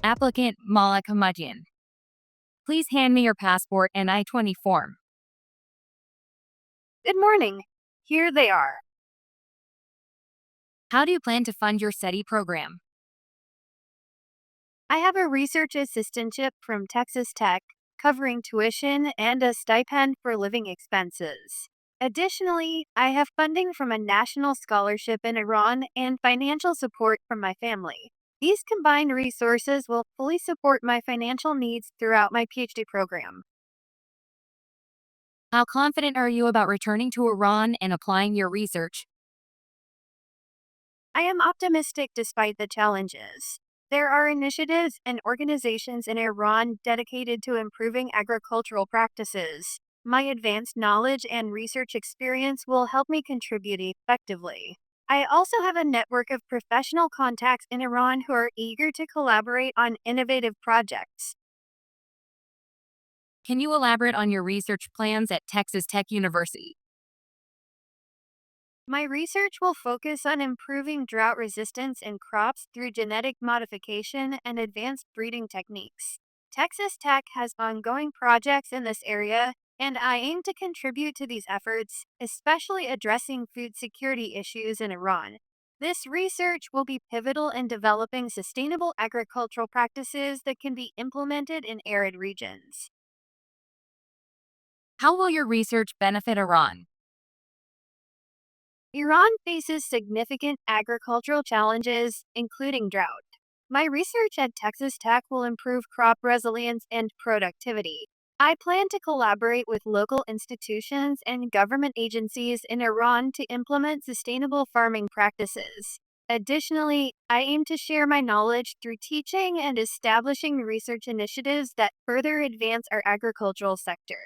Applicant Malak Hamadian. Please hand me your passport and I-20 form. Good morning. Here they are. How do you plan to fund your SETI program? I have a research assistantship from Texas Tech covering tuition and a stipend for living expenses. Additionally, I have funding from a national scholarship in Iran and financial support from my family. These combined resources will fully support my financial needs throughout my PhD program. How confident are you about returning to Iran and applying your research? I am optimistic despite the challenges. There are initiatives and organizations in Iran dedicated to improving agricultural practices. My advanced knowledge and research experience will help me contribute effectively. I also have a network of professional contacts in Iran who are eager to collaborate on innovative projects. Can you elaborate on your research plans at Texas Tech University? My research will focus on improving drought resistance in crops through genetic modification and advanced breeding techniques. Texas Tech has ongoing projects in this area, and I aim to contribute to these efforts, especially addressing food security issues in Iran. This research will be pivotal in developing sustainable agricultural practices that can be implemented in arid regions. How will your research benefit Iran? Iran faces significant agricultural challenges, including drought. My research at Texas Tech will improve crop resilience and productivity. I plan to collaborate with local institutions and government agencies in Iran to implement sustainable farming practices. Additionally, I aim to share my knowledge through teaching and establishing research initiatives that further advance our agricultural sector.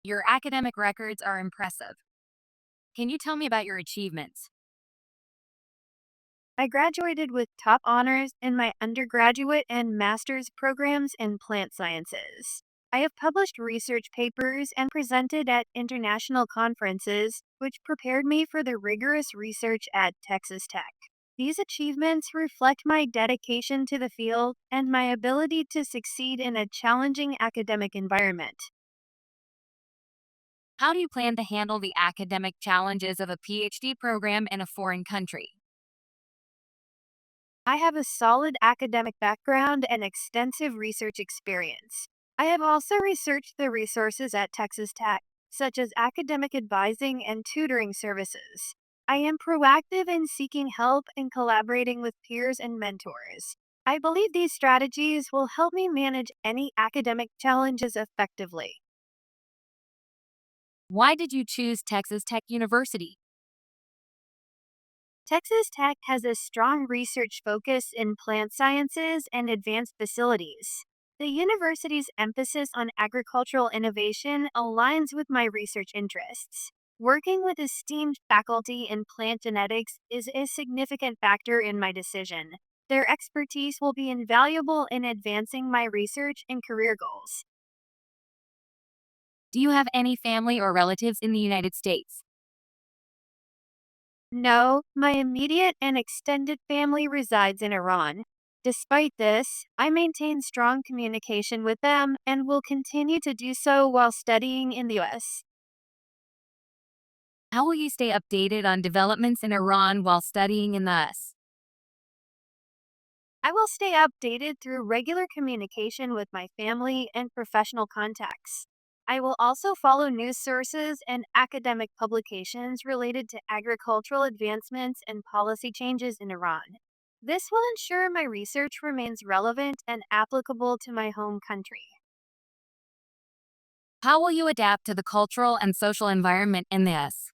Your academic records are impressive. Can you tell me about your achievements? I graduated with top honors in my undergraduate and master's programs in plant sciences. I have published research papers and presented at international conferences, which prepared me for the rigorous research at Texas Tech. These achievements reflect my dedication to the field and my ability to succeed in a challenging academic environment. How do you plan to handle the academic challenges of a PhD program in a foreign country? I have a solid academic background and extensive research experience. I have also researched the resources at Texas Tech, such as academic advising and tutoring services. I am proactive in seeking help and collaborating with peers and mentors. I believe these strategies will help me manage any academic challenges effectively. Why did you choose Texas Tech University? Texas Tech has a strong research focus in plant sciences and advanced facilities. The university's emphasis on agricultural innovation aligns with my research interests. Working with esteemed faculty in plant genetics is a significant factor in my decision. Their expertise will be invaluable in advancing my research and career goals. Do you have any family or relatives in the United States? No, my immediate and extended family resides in Iran. Despite this, I maintain strong communication with them and will continue to do so while studying in the US. How will you stay updated on developments in Iran while studying in the US? I will stay updated through regular communication with my family and professional contacts. I will also follow news sources and academic publications related to agricultural advancements and policy changes in Iran. This will ensure my research remains relevant and applicable to my home country. How will you adapt to the cultural and social environment in the US?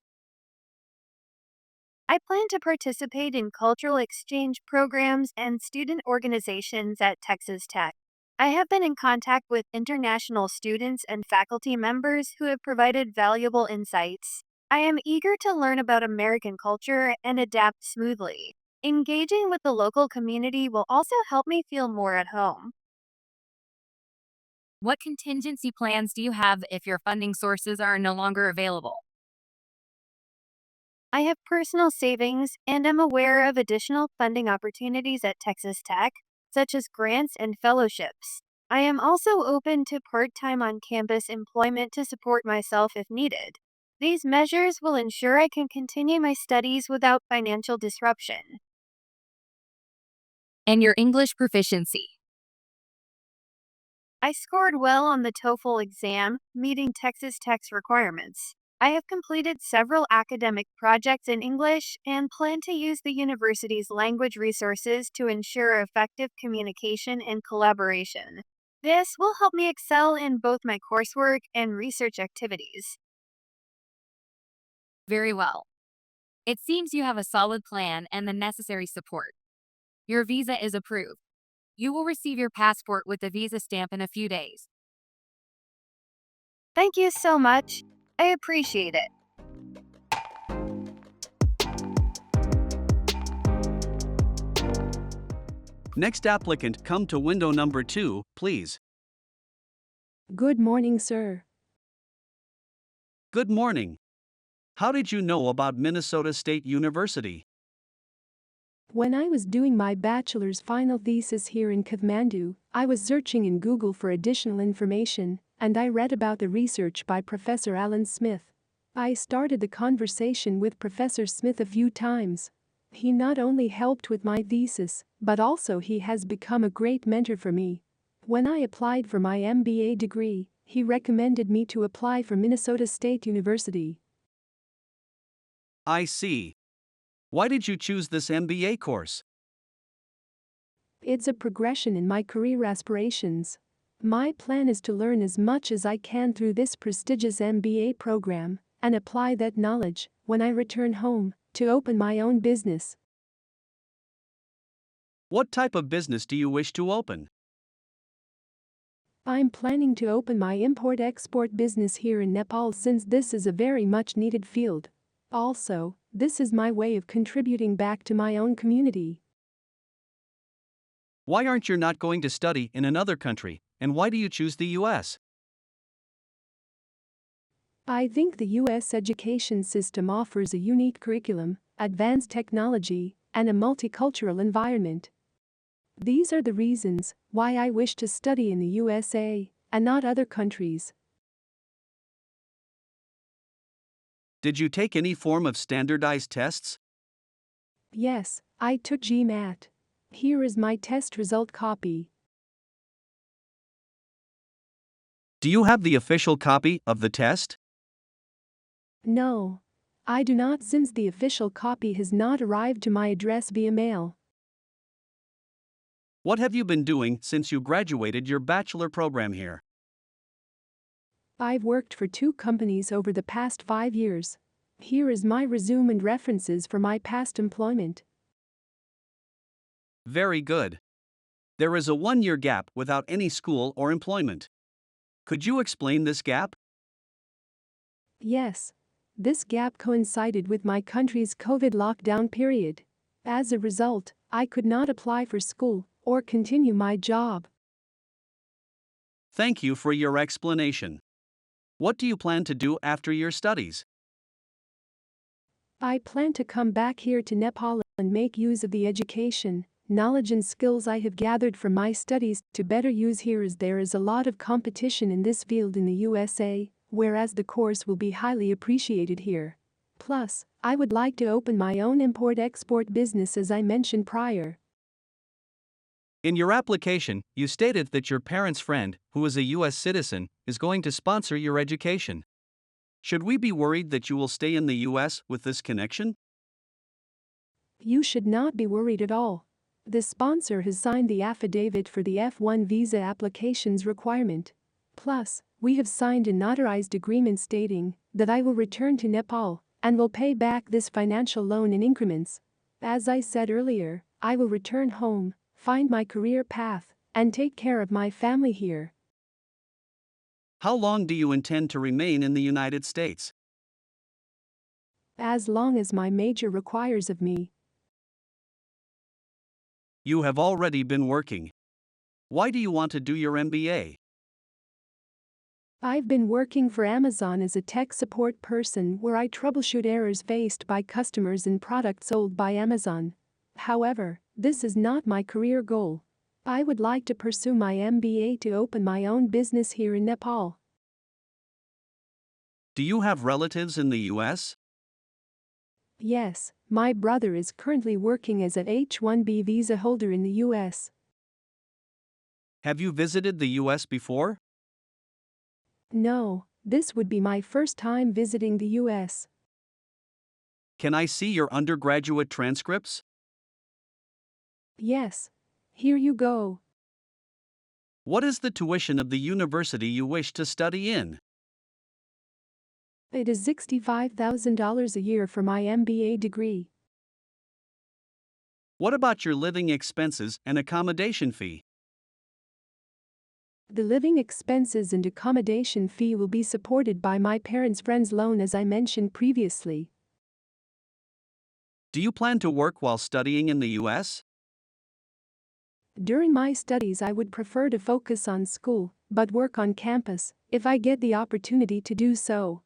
I plan to participate in cultural exchange programs and student organizations at Texas Tech. I have been in contact with international students and faculty members who have provided valuable insights. I am eager to learn about American culture and adapt smoothly. Engaging with the local community will also help me feel more at home. What contingency plans do you have if your funding sources are no longer available? I have personal savings and am aware of additional funding opportunities at Texas Tech, such as grants and fellowships. I am also open to part time on campus employment to support myself if needed. These measures will ensure I can continue my studies without financial disruption. And your English proficiency. I scored well on the TOEFL exam, meeting Texas Tech's requirements. I have completed several academic projects in English and plan to use the university's language resources to ensure effective communication and collaboration. This will help me excel in both my coursework and research activities. Very well. It seems you have a solid plan and the necessary support. Your visa is approved. You will receive your passport with the visa stamp in a few days. Thank you so much. I appreciate it. Next applicant, come to window number 2, please. Good morning, sir. Good morning. How did you know about Minnesota State University? When I was doing my bachelor's final thesis here in Kathmandu, I was searching in Google for additional information, and I read about the research by Professor Alan Smith. I started the conversation with Professor Smith a few times. He not only helped with my thesis, but also he has become a great mentor for me. When I applied for my MBA degree, he recommended me to apply for Minnesota State University. I see. Why did you choose this MBA course? It's a progression in my career aspirations. My plan is to learn as much as I can through this prestigious MBA program and apply that knowledge when I return home to open my own business. What type of business do you wish to open? I'm planning to open my import-export business here in Nepal since this is a very much needed field. Also, this is my way of contributing back to my own community. Why aren't you not going to study in another country, and why do you choose the US? I think the U.S. education system offers a unique curriculum, advanced technology, and a multicultural environment. These are the reasons why I wish to study in the USA and not other countries. Did you take any form of standardized tests? Yes, I took GMAT. Here is my test result copy. Do you have the official copy of the test? No, I do not since the official copy has not arrived to my address via mail. What have you been doing since you graduated your bachelor program here? I've worked for 2 companies over the past 5 years. Here is my resume and references for my past employment. Very good. There is a 1-year gap without any school or employment. Could you explain this gap? Yes. This gap coincided with my country's COVID lockdown period. As a result, I could not apply for school or continue my job. Thank you for your explanation. What do you plan to do after your studies? I plan to come back here to Nepal and make use of the education, knowledge and skills I have gathered from my studies to better use here as there is a lot of competition in this field in the USA, whereas the course will be highly appreciated here. Plus, I would like to open my own import-export business as I mentioned prior. In your application, you stated that your parents' friend, who is a U.S. citizen, is going to sponsor your education. Should we be worried that you will stay in the U.S. with this connection? You should not be worried at all. The sponsor has signed the affidavit for the F1 visa application's requirement. Plus, we have signed a notarized agreement stating that I will return to Nepal and will pay back this financial loan in increments. As I said earlier, I will return home, find my career path, and take care of my family here. How long do you intend to remain in the United States? As long as my major requires of me. You have already been working. Why do you want to do your MBA? I've been working for Amazon as a tech support person where I troubleshoot errors faced by customers in products sold by Amazon. However, this is not my career goal. I would like to pursue my MBA to open my own business here in Nepal. Do you have relatives in the US? Yes, my brother is currently working as an H-1B visa holder in the US. Have you visited the US before? No, this would be my first time visiting the US. Can I see your undergraduate transcripts? Yes. Here you go. What is the tuition of the university you wish to study in? It is $65,000 a year for my MBA degree. What about your living expenses and accommodation fee? The living expenses and accommodation fee will be supported by my parents' friend's loan as I mentioned previously. Do you plan to work while studying in the US? During my studies I would prefer to focus on school, but work on campus, if I get the opportunity to do so.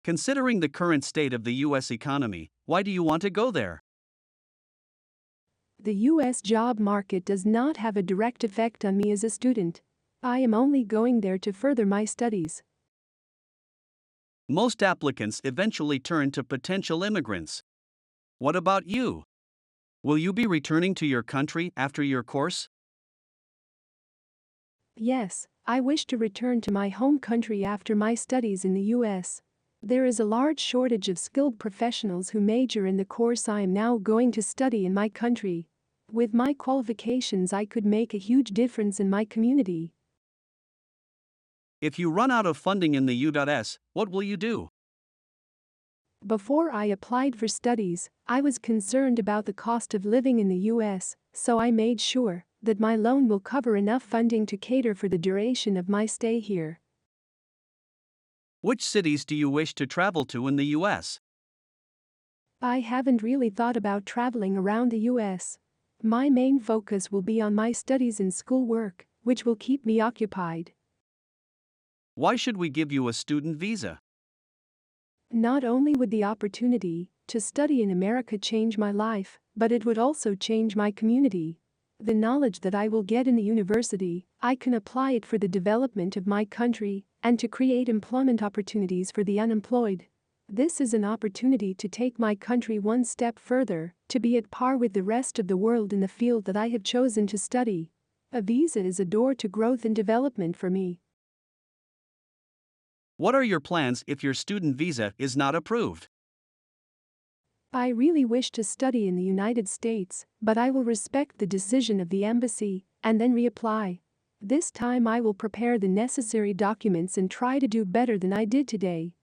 Considering the current state of the US economy, why do you want to go there? The US job market does not have a direct effect on me as a student. I am only going there to further my studies. Most applicants eventually turn to potential immigrants. What about you? Will you be returning to your country after your course? Yes, I wish to return to my home country after my studies in the US. There is a large shortage of skilled professionals who major in the course I am now going to study in my country. With my qualifications, I could make a huge difference in my community. If you run out of funding in the U.S., what will you do? Before I applied for studies, I was concerned about the cost of living in the US, so I made sure that my loan will cover enough funding to cater for the duration of my stay here. Which cities do you wish to travel to in the US? I haven't really thought about traveling around the US. My main focus will be on my studies and schoolwork, which will keep me occupied. Why should we give you a student visa? Not only would the opportunity to study in America change my life, but it would also change my community. The knowledge that I will get in the university, I can apply it for the development of my country and to create employment opportunities for the unemployed. This is an opportunity to take my country one step further, to be at par with the rest of the world in the field that I have chosen to study. A visa is a door to growth and development for me. What are your plans if your student visa is not approved? I really wish to study in the United States, but I will respect the decision of the embassy and then reapply. This time I will prepare the necessary documents and try to do better than I did today.